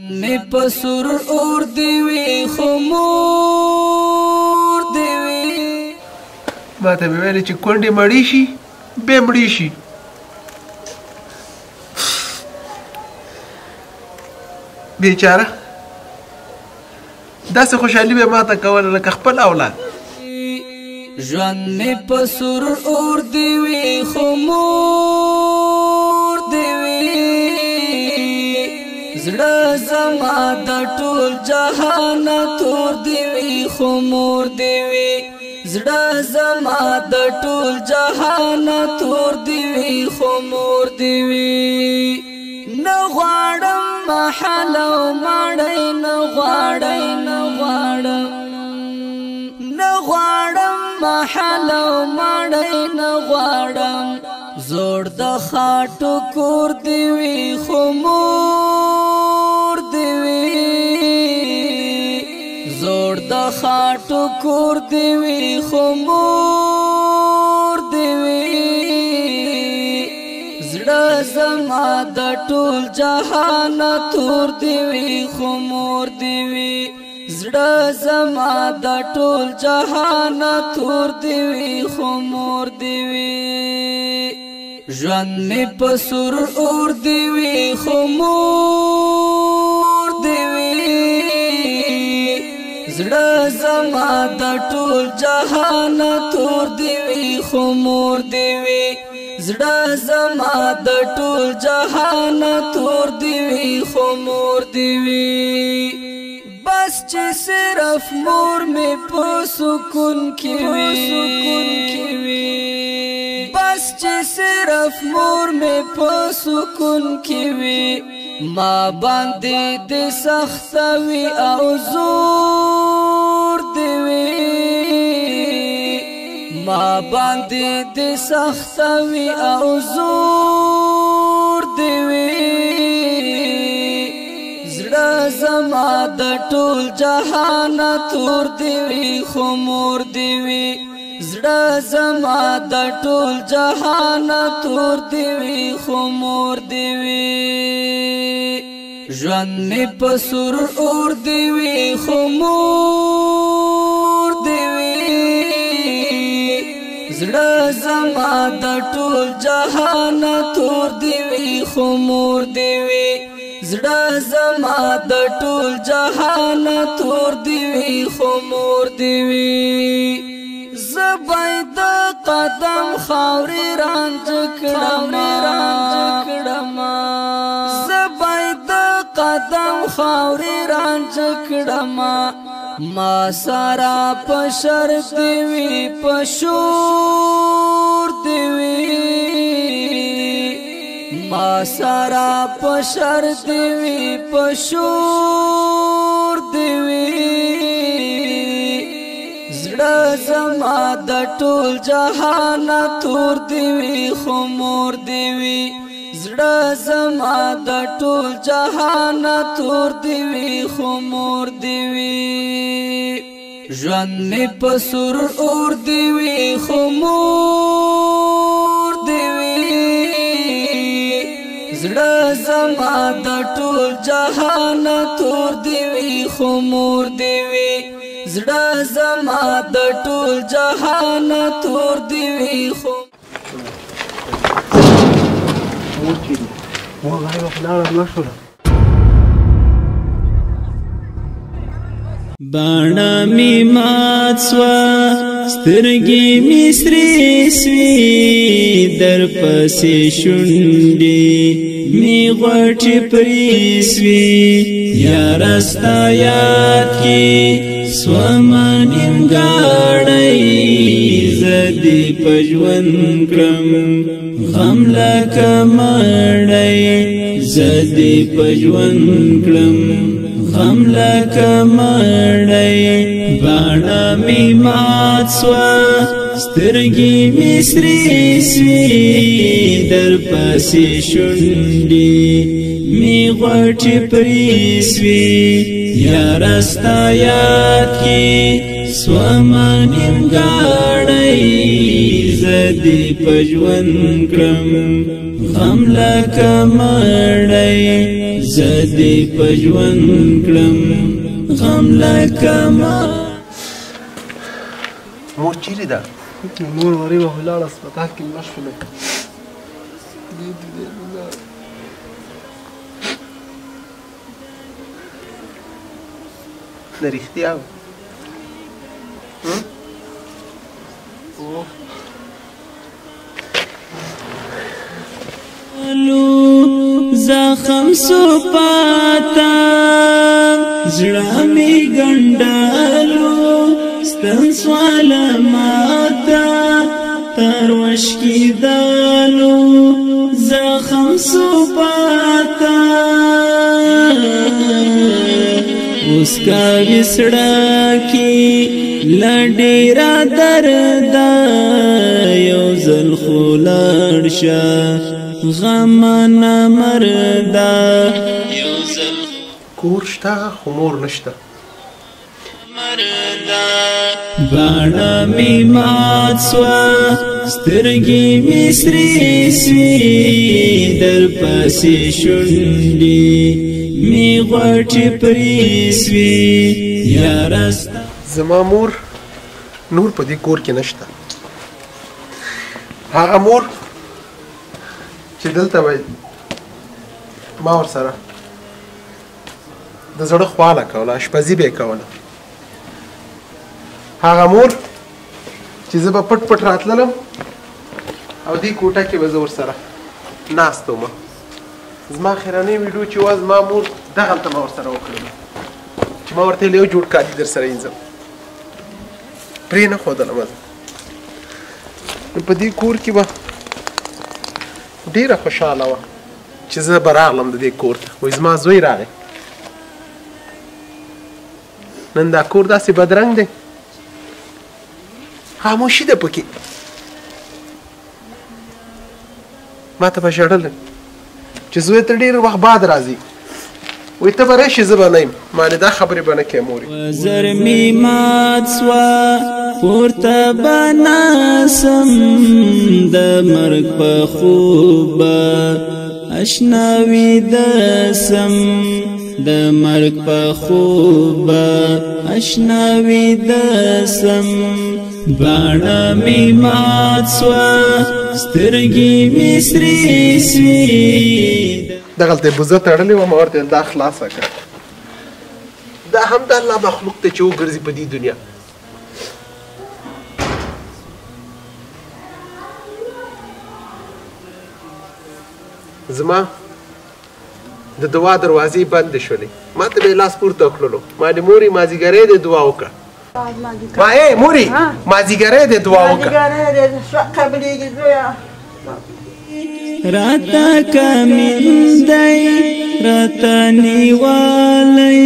می پسور اور دیوی خمور دیوی ما ته مې ویلې چې کونډې مړې شي بیا مړې شي بیچاره داسې خوشحالي به ما ته کوله لکه خپل اولاد ژوند می پسور اور دیوی خمور دیوی زړه زما د ټول جهان تور دیوی خمور دیوی زړه زما د ټول جهان تور دیوی خمور دیوی نه غواړم محل او مړی نه غواړی نه غواړم نه غواړم محل او مړی نه غواړم زوړ د خاټو کور دیوی خمور دیوی زوړ د خاټو کور دیوی خمور دیوی زړه زما د ټول جهان تور دیوی خمور دیوی زړه زما د ټول جهان تور دیوی خمور دیوی ژوند می پسور اور دیوی خمور دیوی زړه زما د ټول جهان تور دیوی خمور دیوی زړه زما د ټول جهان تور دیوی خمور دیوی بس چې صرف مور می په سکون کې وي بس چې صرف مور می په سکون کې وي ما باندې د سخت وي او زور دی وي ما باندې د سخت وي او زور دی وي زړه زما د ټول جهان تور دیوی خمور دیوی زړه زما د ټول جهان تور دیوی خمور دیوی ژوند می پسور اور دیوی خمور دیوی زړه زما د ټول جهان تور دیوی خمور دیوی زړه زما د ټول جهان تور دیوی خمور دیوی زبای د قدم خاورې رانج کړم زبای د قدم خاورې رانج کړم ما سارا په شرط دیوی په شور دیوی ما سارا په شرط دیوی په شور دیوی زړه زما د ټول جهان تور دیوی خمور دیوی زړه زما د ټول جهان تور دیوی خمور دیوی ژوند می پسور اور دیوی خمور دیوی زړه زما د ټول جهان تور دیوی خمور دیوی زړه زما د ټول جهان تور دیوی باڼه می مات سوه سترګې می سرې سوې در پسې شونډې می غوټې پرې سوې یاره ستا یاد کې سومه نیمګاړی زه دې په ژوند کړم غم لکه مړی زه دې په ژوند کړم غم لکه مړی باڼه می مات سوه سترګې مې سرې سوې در پسې شونډې مې غوټې پرې سوې یاره ستا یاد کې سومه نیمګاړی زه دې په ژوند کړم غم لکه مړی زه دې په ژوند کړم غم لکه مور چیرې ده؟ مور غریبه خو لاړه هسپتال کې مړه شوله. نه رښتیا زخم سو پاتا زړه می ګنډالو ستن سوال ماتا تروش کی دالو زخم سو پاتا اس کا وسړه کی لډیرا درد یو زل خولړ شه غم نه مردا یو زل کور شته خو مور نشته مردا باڼه می مات سوه سترګې مې سرې سوې در پسې شونډې مې غوټې پرې سوې یاره زما مور نور په دې کور کې نشته. هغه مور چې دلته وای ما ورسره د زړه خواله کوله اشپزي به یې کوله. هغه مور چې زه به پټ پټ راتللم او دې کوټه کې به زه ورسره ناست وم. زما خیرنۍ ویډیو چې وه زما مور دغلته ما ورسره وکړله چې ما ورته ویل یو جوړ کالي در سره وینځم پرې نه ښودلم زه. نو په دې کور کې به ډېره خوشحاله وه چې زه به راغلم د دې کور ته. وایي زما زوی راغی نن دا کور داسې بدرنګ دی خاموشي ده پکې. ما ته به ژړل چې زوی ته ډېر وخت بعد راځي وایي ته به راشي زه به نه یم. مانې دا خبرې به نه کوې مورې. وزر می مات سوه پورته به ناسم د مرګ په خوب اشنا ویده سم د مرګ په خوب اشنا ویده سم باڼه می مات سوه سترګې مې سرې سوې دغلته یې بوزه تړلې وه ما ورته ویل دا خلاصه کړه. دا هم د الله مخلوق ته چې وګرځي په دې دنیا. زما د دعا دروازې بندې شولې. ما ته به یې لاس پورته کړلو ما ویلې مورې مازدیګری دې دعا وکړه. ما مورې مازدیګری دې دعا وکړه. راتا کمیندای راتا نیوالی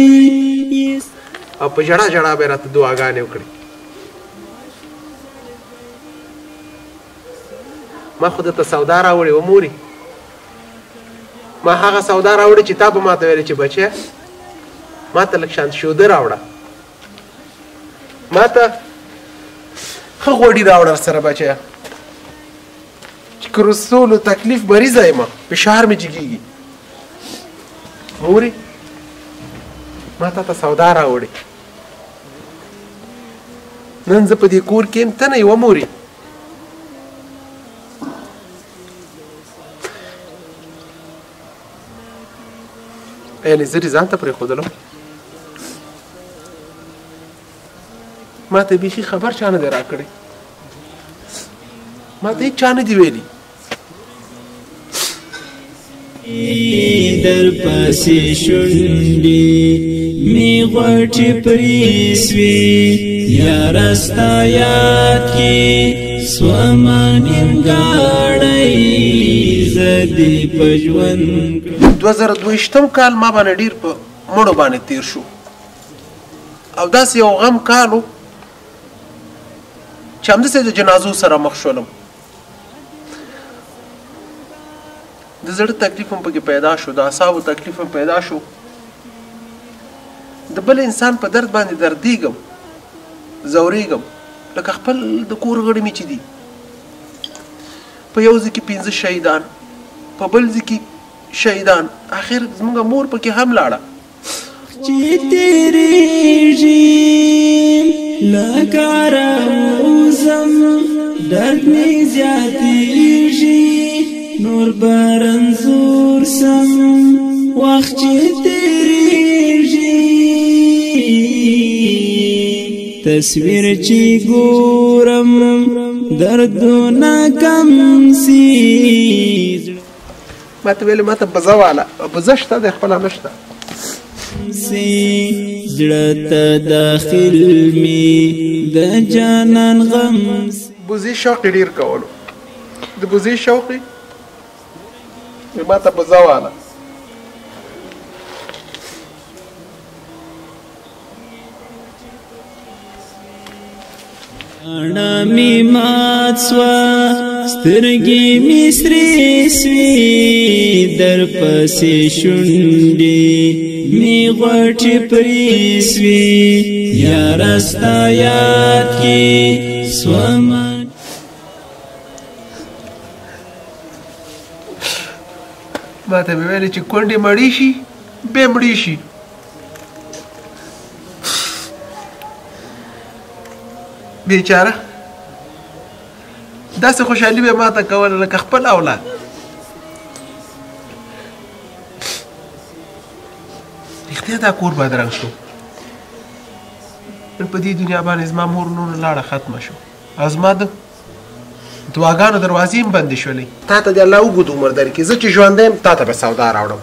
او په ژړا ژړا به راته دعاګانې وکړې. ما خو درته سودا راوړې وه مورې. ما هغه سودا راوړې چې تا به ما ته ویلې چې بچیه ما ته لږ شانت شوده راوړه. ما ته ښه غوړي راوړه سره بچیه چې کرستولو تکلیف مریضه یم فشار مې جګېږي. مورې ما تا ته سودا راوړې نن زه په دې کور کې یم ته نه یې وه مورې. یعنې زه دې ځان ته پرېښودلم. ما ته بیخي خبر چا نه دی راکړی. ما ته هېڅ چا نه دي ویلي. در پسې شونډې مې غوټې پرې سوې یاره ستا یاد کې سومه نیمګاړی زه دې په ژوند 2022 کال ما باندې ډېر په مړو باندې تېر شو او داسې یو غم کال و چې همداسې د جنازو سره مخ شولم د زړه تکلیف هم پکې پیدا شو د اعصابو تکلیف هم پیدا شو د بل انسان په درد باندې دردېږم ځورېږم لکه خپل د کور غړي مې چې دي په یو ځای کې 15 شهیدان په بل ځای کې شهیدان اخر زموږ مور پکې هم لاړه چې تیریږي لکه راوزم درد مې زیاتېږي نور برنځور سم وخت چې تیریږي تصویر چې ګورم دردونه کم سي ماته ویلې ماته بزه واله بزه شته د خپله نشته زړه ته داخل می د جانان غم بوزي شوق ډېر کولو د بوزي شوق ماته بزه واله انا می مات سوا سترګې می سرې سوي در پسې شونډې می غوټې پرې سوي یاره ستا یاد کې سوما ماته مې ویلې چې کونډې مړې شي بیا مړې شي بیچاره داسې خوشحالي به ماته کوله لکه خپل اولاد رښتیا دا کور بدرنګ شو په دې دنیا باندې زما مور نور لاړه ختمه شو او زما د دعاګانو دروازې هم بندې شولې تا ته د الله اوږد عمر درکړي زه چې ژوندی یم تا ته به سودا راوړم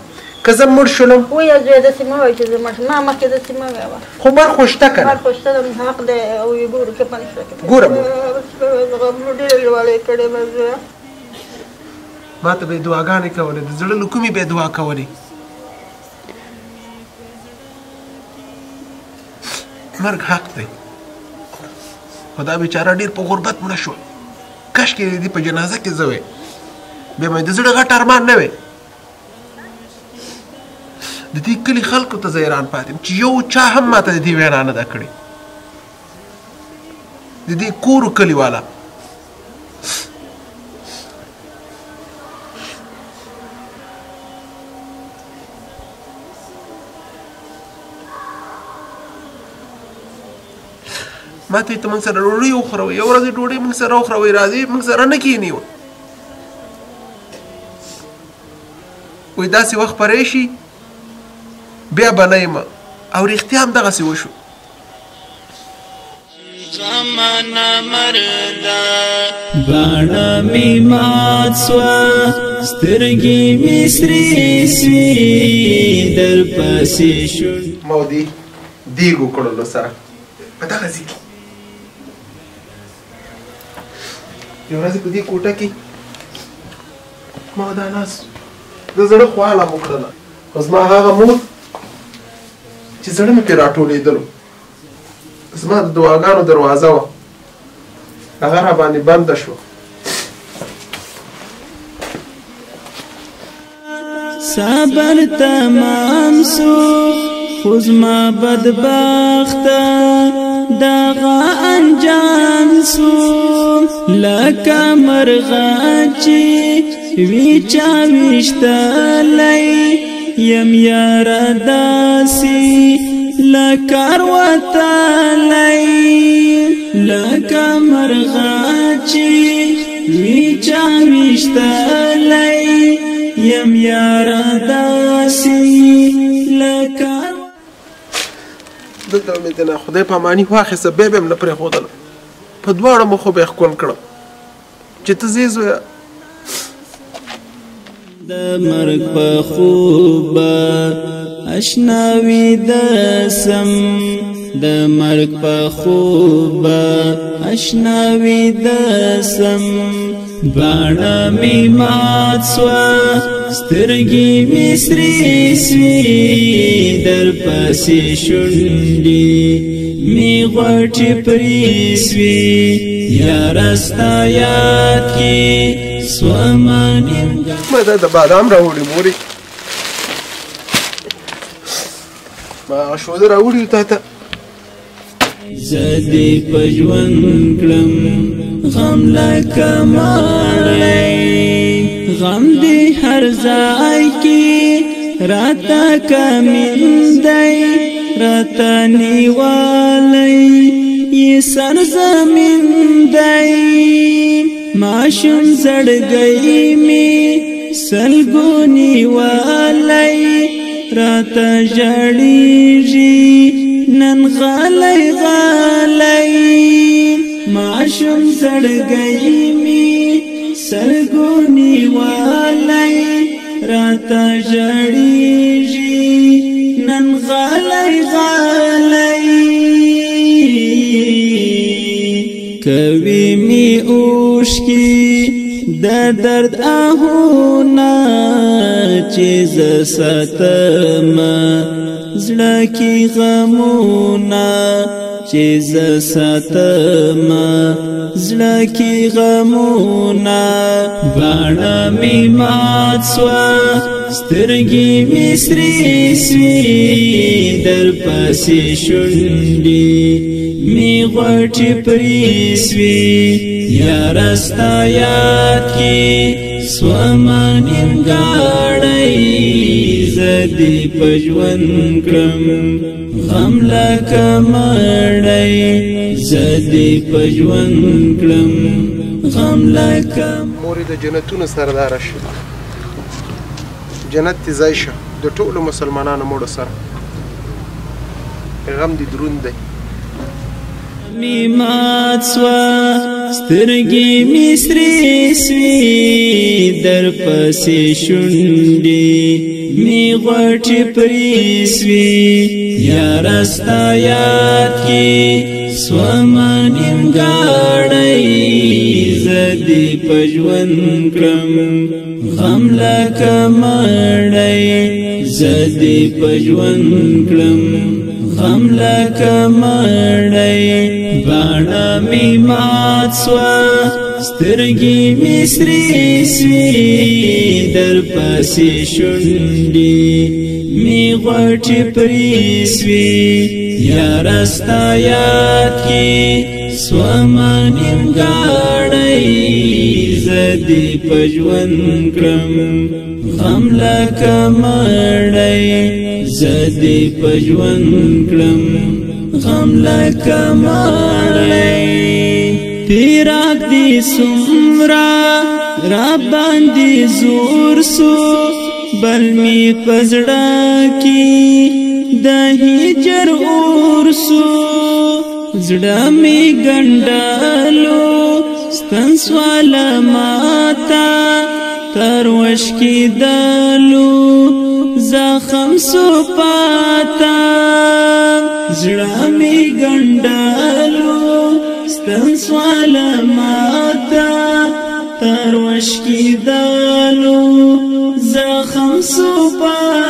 که زه مړ شولم وایه زویه داسې مه وایه چې زه مړ شم ما مخکې داسې مه وایه خو مر خو شته که نه مر خو شته ده حق دی او یې ګورو که پنځه ګوره غمونو ډېرې لوړې کړې مې زویه ما ته به یې دعاګانې کولې د زړه له کومې به یې دعا کولې مرګ حق دی خو دا بیچاره ډېر په غربت مړه شوه کاشکې د دې په جنازه کې زه وی بیا مې د زړه غټ ارمان نه وی د دې کلي خلکو ته زه حیران پاتې یم چې یو چا هم ماته د دې وینا نه ده کړې د دې کورو کلیواله ما ته ته موږ سره ډوډۍ وخوروئ یو ورځ ډوډۍ موږ سره وخوروئ راځئ موږ سره نه کښېني وایي داسې وخت پری شي بیا به نه یم او رښتیا هم دغسې وشو زمانه مرده باڼه می مات سوه سترګې می سرې سوې در پسې شون مودي دیګ وکړلو سره په دغه ځای کې یو ورځ په دې کوټه کې ما دا ناست د زړه خواله مو کړله خو زما هغه مور چې زړه مې پرې راټولېدلو زما د دعاګانو دروازه وه هغه را باندې بنده شوه صبر تمام سو خو زما بدبخته دغه انجام سو لکه مرغه چې وي چا ویشتلی یم یاره داسې لکه وتلی لکه مرغه چې وي چا ویشتلی یم یاره داسې لکه دلته مې د نه خدای پاماني واخیسته بیا به م نه پرېښودله په دواړو مخو به یې ښکل کړم چې ته ځې زویه د مرګ په خوبه اشنا ویده سم د مرګ په خوبه اشنا ویده سم باڼه می مات سوه سترګې مې سرې سوې در پسې شونډې مې غوټې پرې سوې یاره ستا یاد کې سومه نیمګړې ما دا د بادام راوړي مورې ما شوده راوړي تا ته زه دې په ژوند کړم غم لکه ماړی غم دې هر ځای کې راته کمین دی راته نیوالی یې سرزمین دی ماشوم زړګی مې سلګو نیوالی راته ژړېږي نن غلی غلی ماشوم زړګی مې سلګو نیوالی راته ژړېږي نن غلی غلی کوي مې اوښکې د درد آهونه چې زه ساتمه زړه کې غمونه چې زه ساتمه زړه کې غمونه باڼه مې مات سوه سترګې مې سرې سوې در پسې شونډې مې غوټې پرې سوې یاره ستا یاد کې سومه نیمګړی زه دې په ژوند کړم غم لکه مړی زه دې په ژوند کړم غم لکه مورې د جنتونو سرداره شه جنت دې ځای شه د ټولو مسلمانانو مړو سره غم دې دروند دی می مات سوا سترګې مې سرې سوې در پسې شونډې مې غوټې پرې سوې یاره ستا یاد کې سومه نیمګړی زه دې په ژوند کړم غم لکه مړی زه دې په ژوند کړم غم لکه مړی باڼه مې مات سوه سترګې مې سرې سوې در پسې شونډې مې غوټې پرې سوې یاره ستا یاد کې سومه نیمګړی زه دې په ژوند کړم غم لکه مړی زه دې په ژوند کړم غم لکه مړی پیراک دې څومره را باندې زور سو بل مې په زړه کې د هجر اور سو زړه مې ګنډلو ستن سواله ماته تر وش کېدلو زخم سو پاتا زړه مې ګنډلو ستن سواله ماته تر وش کېدلو زخم سو پاتا